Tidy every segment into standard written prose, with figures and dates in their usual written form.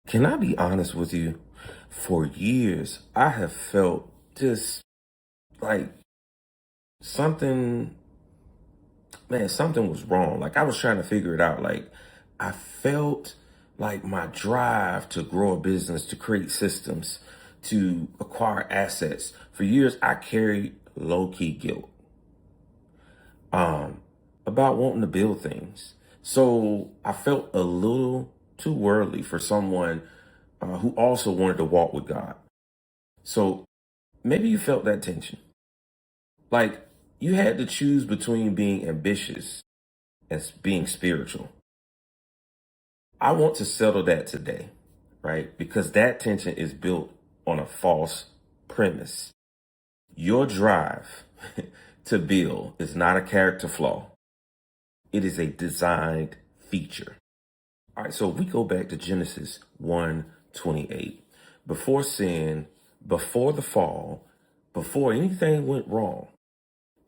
Can I be honest with you? For years, I have felt just like something, man, something was wrong. Like I was trying to figure it out. Like I felt like my drive to grow a business, to create systems, to acquire assets. For years, I carried low key guilt um, about wanting to build things. So I felt a little too worldly for someone who also wanted to walk with God. So maybe you felt that tension. Like you had to choose between being ambitious and being spiritual. I want to settle that today, right? Because that tension is built on a false premise. Your drive to build is not a character flaw. It is a designed feature. All right, so if we go back to Genesis 1:28, before sin, before the fall, before anything went wrong,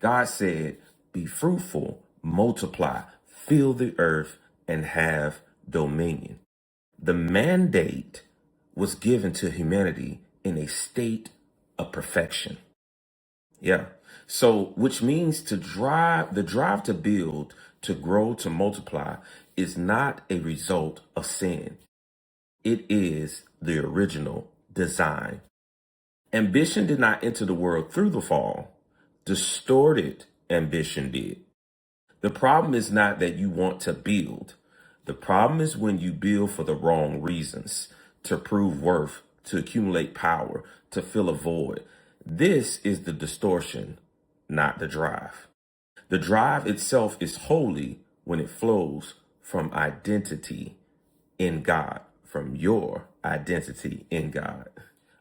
God said, be fruitful, multiply, fill the earth, and have dominion. The mandate was given to humanity in a state of perfection. Yeah. So, which means the drive to build, to grow, to multiply is not a result of sin. It is the original design. Ambition did not enter the world through the fall. Distorted ambition did. The problem is not that you want to build. The problem is when you build for the wrong reasons, to prove worth, to accumulate power, to fill a void. This is the distortion, not the drive. The drive itself is holy when it flows from identity in God, from your identity in God.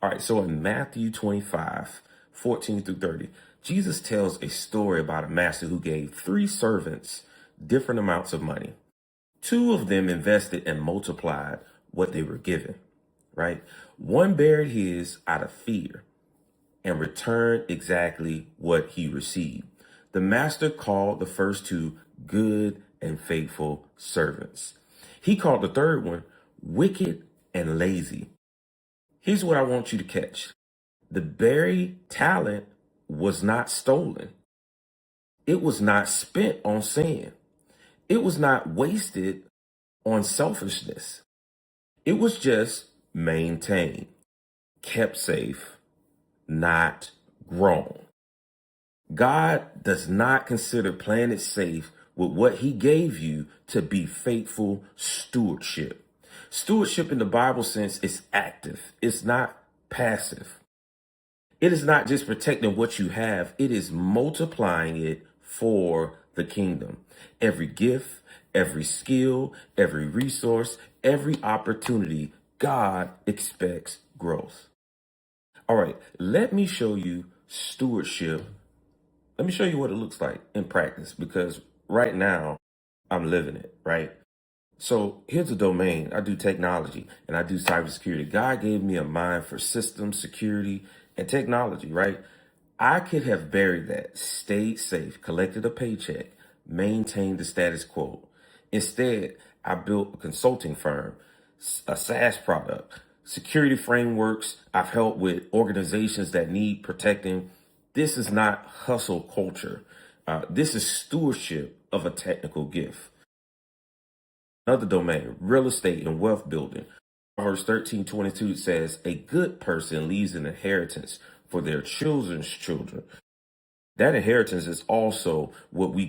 All right, so in Matthew 25:14 through 30, Jesus tells a story about a master who gave three servants different amounts of money. Two of them invested and multiplied what they were given, right? One buried his out of fear and returned exactly what he received. The master called the first two good and faithful servants. He called the third one wicked and lazy. Here's what I want you to catch. The buried talent was not stolen. It was not spent on sin. It was not wasted on selfishness. It was just maintained, kept safe, not grown. God does not consider playing it safe with what he gave you to be faithful stewardship. Stewardship in the Bible sense is active. It's not passive. It is not just protecting what you have. It is multiplying it for the kingdom. Every gift, every skill, every resource, every opportunity, God expects growth. All right, let me show you stewardship. Let me show you what it looks like in practice because right now I'm living it, right? So here's a domain. I do technology and I do cybersecurity. God gave me a mind for systems, security, and technology, right? I could have buried that, stayed safe, collected a paycheck, maintained the status quo. Instead, I built a consulting firm, a SaaS product, security frameworks. I've helped with organizations that need protecting. This is not hustle culture. This is stewardship of a technical gift. Another domain, real estate and wealth building. Proverbs 13:22 says, a good person leaves an inheritance for their children's children. That inheritance is also what we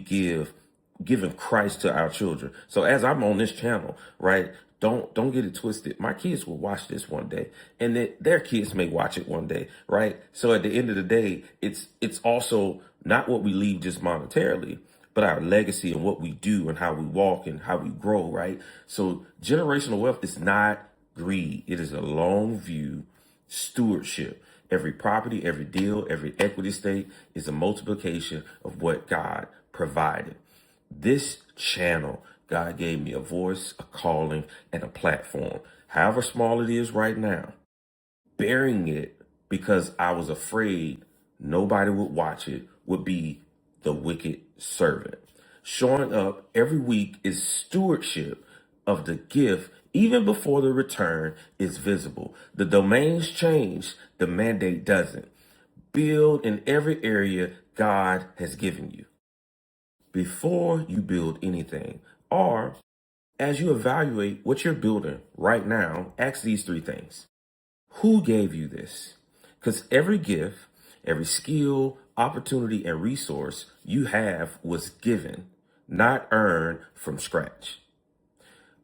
giving Christ to our children. So as I'm on this channel, right, don't get it twisted. My kids will watch this one day and their kids may watch it one day, right? So at the end of the day, it's also not what we leave just monetarily, but our legacy and what we do and how we walk and how we grow, right? So generational wealth is not greed. It is a long view stewardship. Every property, every deal, every equity stake is a multiplication of what God provided. This channel, God gave me a voice, a calling, and a platform. However small it is right now, burying it because I was afraid nobody would watch it would be the wicked servant. Showing up every week is stewardship of the gift even before the return is visible. The domains change, the mandate doesn't. Build in every area God has given you. Before you build anything, or as you evaluate what you're building right now, ask these three things. Who gave you this? Because every gift, every skill, opportunity, and resource you have was given, not earned from scratch.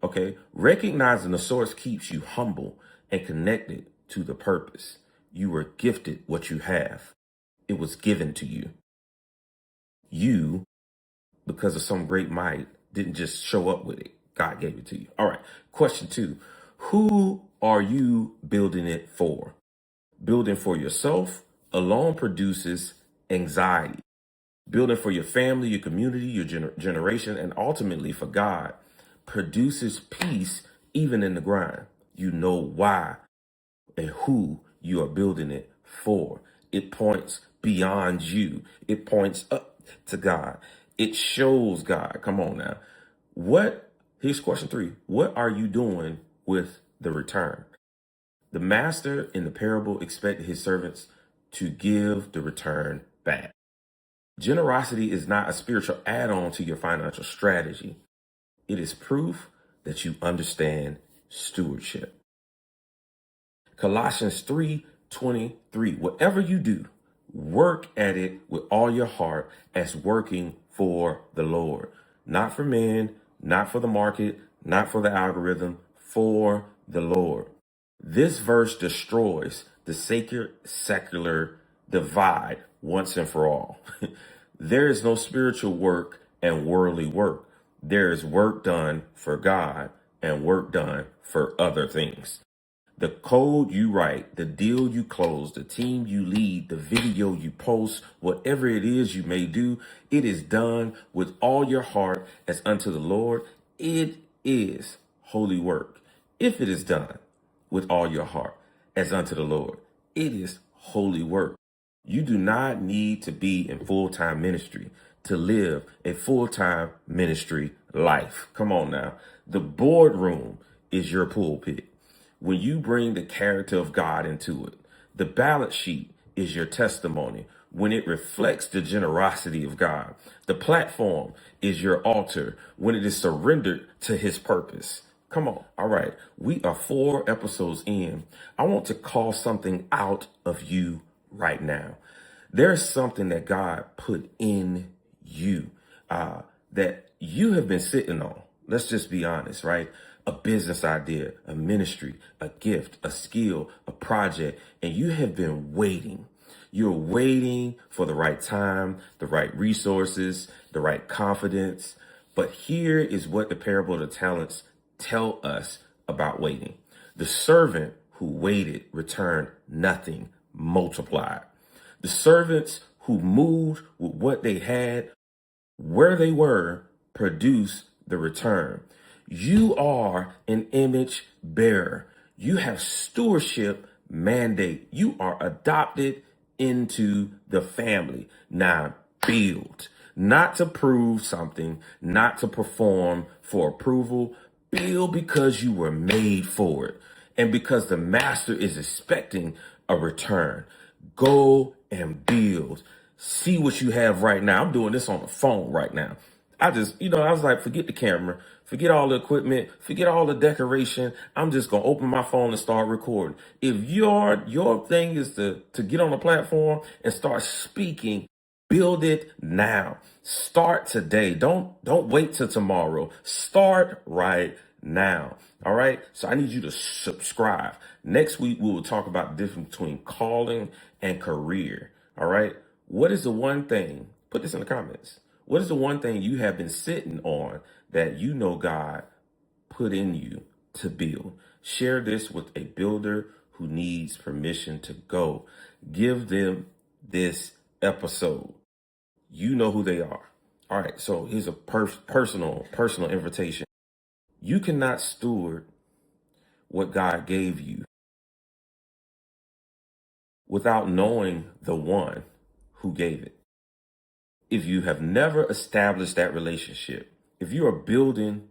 Okay, recognizing the source keeps you humble and connected to the purpose. You were gifted what you have. It was given to you. You, because of some great might, didn't just show up with it. God gave it to you. All right, question 2. Who are you building it for? Building for yourself alone produces anxiety. Building for your family, your community, your generation, and ultimately for God produces peace even in the grind. You know why and who you are building it for. It points beyond you. It points up to God. It shows God. Come on now. Here's question 3. What are you doing with the return? The master in the parable expected his servants to give the return back. Generosity is not a spiritual add-on to your financial strategy. It is proof that you understand stewardship. Colossians 3:23. Whatever you do, work at it with all your heart as working for the Lord. Not for men, not for the market, not for the algorithm, for the Lord. This verse destroys the sacred secular divide once and for all. There is no spiritual work and worldly work. There is work done for God and work done for other things. The code you write, the deal you close, the team you lead, the video you post, whatever it is you may do, it is done with all your heart as unto the Lord. It is holy work. If it is done with all your heart as unto the Lord, it is holy work. You do not need to be in full-time ministry to live a full-time ministry life. Come on now. The boardroom is your pulpit. When you bring the character of God into it, the balance sheet is your testimony. When it reflects the generosity of God, the platform is your altar when it is surrendered to his purpose. Come on. All right. We are 4 episodes in. I want to call something out of you right now. There's something that God put in you that you have been sitting on. Let's just be honest, right? A business idea, a ministry, a gift, a skill, a project, and you have been waiting. You're waiting for the right time, the right resources, the right confidence. But here is what the parable of the talents tell us about waiting. The servant who waited returned nothing multiplied. The servants who moved with what they had, where they were, produced the return. You are an image bearer. You have stewardship mandate. You are adopted into the family. Now build, not to prove something, not to perform for approval. Build because you were made for it and because the master is expecting a return. Go and build. See what you have right now. I'm doing this on the phone right now. I was like, forget the camera, forget all the equipment, forget all the decoration. I'm just going to open my phone and start recording. If your thing is to get on the platform and start speaking, build it now. Start today. Don't wait till tomorrow. Start right now. All right. So I need you to subscribe. Next week, we will talk about the difference between calling and career. All right. What is the one thing? Put this in the comments. What is the one thing you have been sitting on that you know God put in you to build? Share this with a builder who needs permission to go. Give them this episode. You know who they are. All right. So here's a personal invitation. You cannot steward what God gave you without knowing the one who gave it. If you have never established that relationship, if you are building,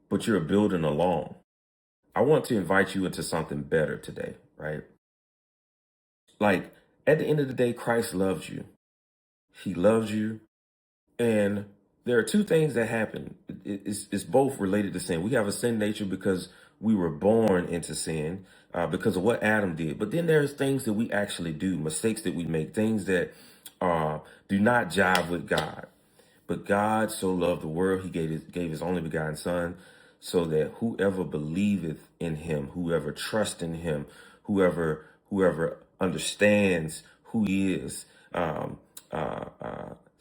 but you're building alone, I want to invite you into something better today, right? Like, at the end of the day, Christ loves you. He loves you. And there are two things that happen. It's both related to sin. We have a sin nature because we were born into sin because of what Adam did. But then there's things that we actually do, mistakes that we make, things that do not jive with God. But God so loved the world, he gave his only begotten Son, so that whoever believeth in him, whoever trusts in him, whoever understands who he is,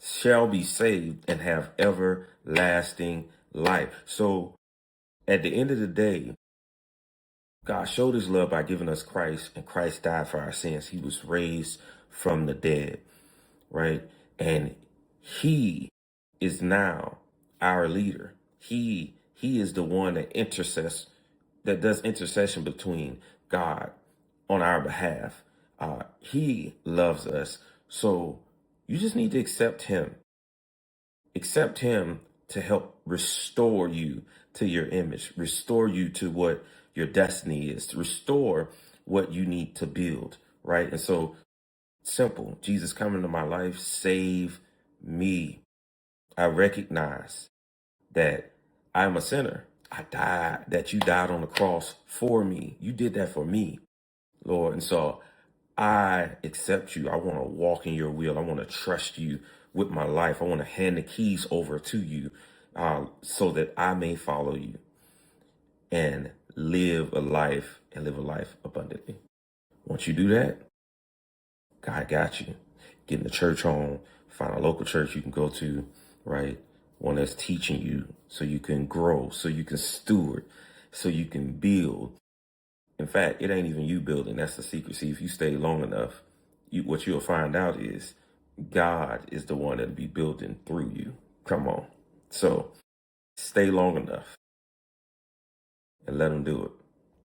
shall be saved and have everlasting life. So at the end of the day, God showed his love by giving us Christ, and Christ died for our sins. He was raised from the dead, right? And he is now our leader. He is the one that does intercession between God on our behalf. He loves us. So you just need to accept him. Accept him to help restore you to your image, restore you to what your destiny is, to restore what you need to build, right? And so simple, Jesus, come into my life, save me. I recognize that I'm a sinner. I died, that you died on the cross for me. You did that for me, Lord. And so I accept you. I want to walk in your will. I want to trust you with my life. I want to hand the keys over to you so that I may follow you and live a life abundantly. Once you do that, God got you. Get in the church home, find a local church you can go to, right? One that's teaching you so you can grow, so you can steward, so you can build. In fact, it ain't even you building. That's the secret. See, if you stay long enough, what you'll find out is God is the one that'll be building through you. Come on. So stay long enough and let him do it.